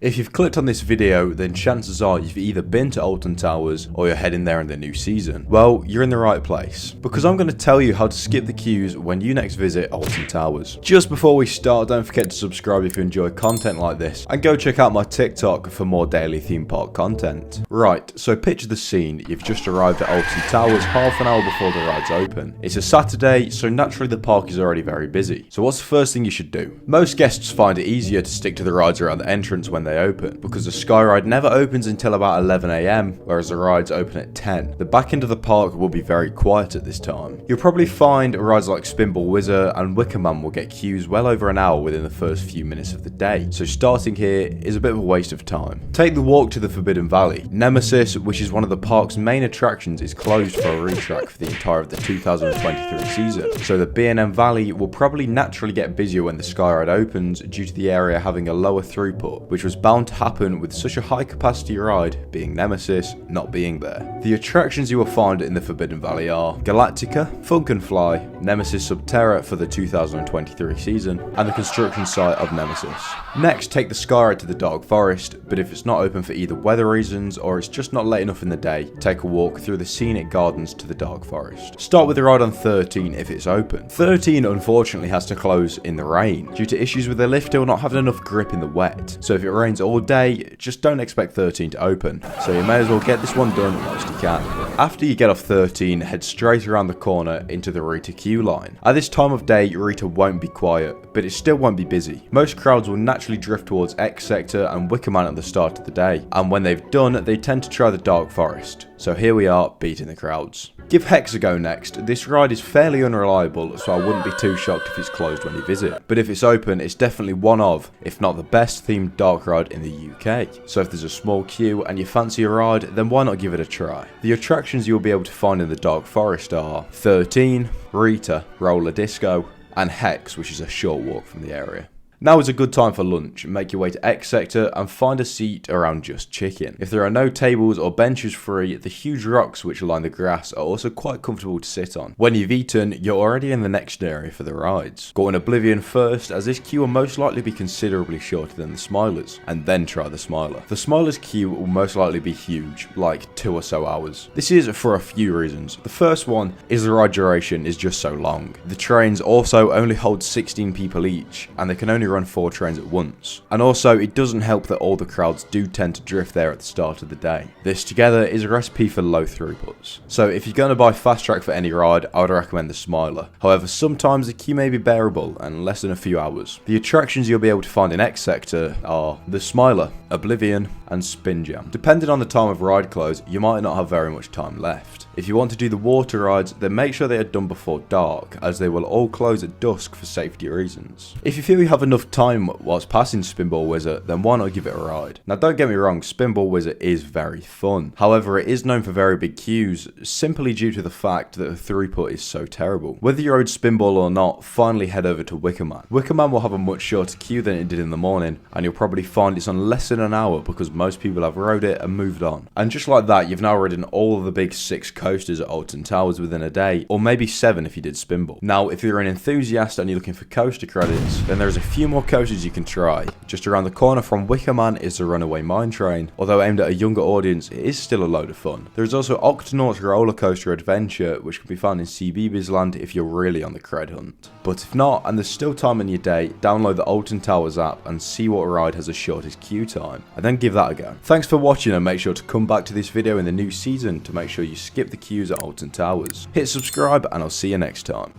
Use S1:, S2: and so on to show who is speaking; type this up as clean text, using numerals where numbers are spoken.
S1: If you've clicked on this video, then chances are you've either been to Alton Towers or you're heading there in the new season. Well, you're in the right place, because I'm going to tell you how to skip the queues when you next visit Alton Towers. Just before we start, don't forget to subscribe if you enjoy content like this, and go check out my TikTok for more daily theme park content. Right, so picture the scene. You've just arrived at Alton Towers half an hour before the rides open. It's a Saturday, so naturally the park is already very busy. So what's the first thing you should do? Most guests find it easier to stick to the rides around the entrance when they open, because the Sky Ride never opens until about 11 AM, whereas the rides open at 10. The back end of the park will be very quiet at this time. You'll probably find rides like Spinball Wizard and Wicker Man will get queues well over an hour within the first few minutes of the day, so starting here is a bit of a waste of time. Take the walk to the Forbidden Valley. Nemesis, which is one of the park's main attractions, is closed for a retrack for the entire of the 2023 season, so the B&M Valley will probably naturally get busier when the Sky Ride opens due to the area having a lower throughput, which was bound to happen with such a high capacity ride, being Nemesis, not being there. The attractions you will find in the Forbidden Valley are Galactica, Funk and Fly, Nemesis Subterra for the 2023 season, and the construction site of Nemesis. Next, take the Sky Ride to the Dark Forest, but if it's not open for either weather reasons or it's just not late enough in the day, take a walk through the scenic gardens to the Dark Forest. Start with the ride on 13 if it's open. 13 unfortunately has to close in the rain, due to issues with the lift or not having enough grip in the wet. So if it rains all day, just don't expect 13 to open, so you may as well get this one done whilst you can. After you get off 13, head straight around the corner into the Rita queue line. At this time of day, Rita won't be quiet, but it still won't be busy. Most crowds will naturally drift towards X Sector and Wicker Man at the start of the day, and when they've done, they tend to try the Dark Forest. So here we are, beating the crowds. Give Hex a go next. This ride is fairly unreliable, so I wouldn't be too shocked if it's closed when you visit. But if it's open, it's definitely one of, if not the best themed dark ride in the UK. So if there's a small queue and you fancy a ride, then why not give it a try? The attractions you'll be able to find in the Dark Forest are 13, Rita, Roller Disco, and Hex, which is a short walk from the area. Now is a good time for lunch. Make your way to X Sector and find a seat around Just Chicken. If there are no tables or benches free, the huge rocks which line the grass are also quite comfortable to sit on. When you've eaten, you're already in the next area for the rides. Go in Oblivion first, as this queue will most likely be considerably shorter than the Smilers, and then try the Smiler. The Smiler's queue will most likely be huge, like 2 or so hours. This is for a few reasons. The first one is the ride duration is just so long. The trains also only hold 16 people each, and they can only run 4 trains at once. And also, it doesn't help that all the crowds do tend to drift there at the start of the day. This together is a recipe for low throughputs. So if you're going to buy Fast Track for any ride, I would recommend the Smiler. However, sometimes the queue may be bearable and less than a few hours. The attractions you'll be able to find in X Sector are the Smiler, Oblivion, and Spin Jam. Depending on the time of ride close, you might not have very much time left. If you want to do the water rides, then make sure they are done before dark, as they will all close at dusk for safety reasons. If you feel you have enough time whilst passing Spinball Wizard, then why not give it a ride? Now don't get me wrong, Spinball Wizard is very fun. However, it is known for very big queues, simply due to the fact that the throughput is so terrible. Whether you're owed Spinball or not, finally head over to Wicker Man. Wicker Man will have a much shorter queue than it did in the morning, and you'll probably find it's on less than an hour because most people have rode it and moved on. And just like that, you've now ridden all of the big 6 coasters at Alton Towers within a day, or maybe 7 if you did Spinball. Now, if you're an enthusiast and you're looking for coaster credits, then there's a few more coasters you can try. Just around the corner from Wicker Man is the Runaway Mine Train. Although aimed at a younger audience, it is still a load of fun. There is also Octonauts Roller Coaster Adventure, which can be found in CBeebies Land if you're really on the cred hunt. But if not, and there's still time in your day, download the Alton Towers app and see what ride has the shortest queue time, and then give that a go. Thanks for watching, and make sure to come back to this video in the new season to make sure you skip the queues at Alton Towers. Hit subscribe, and I'll see you next time.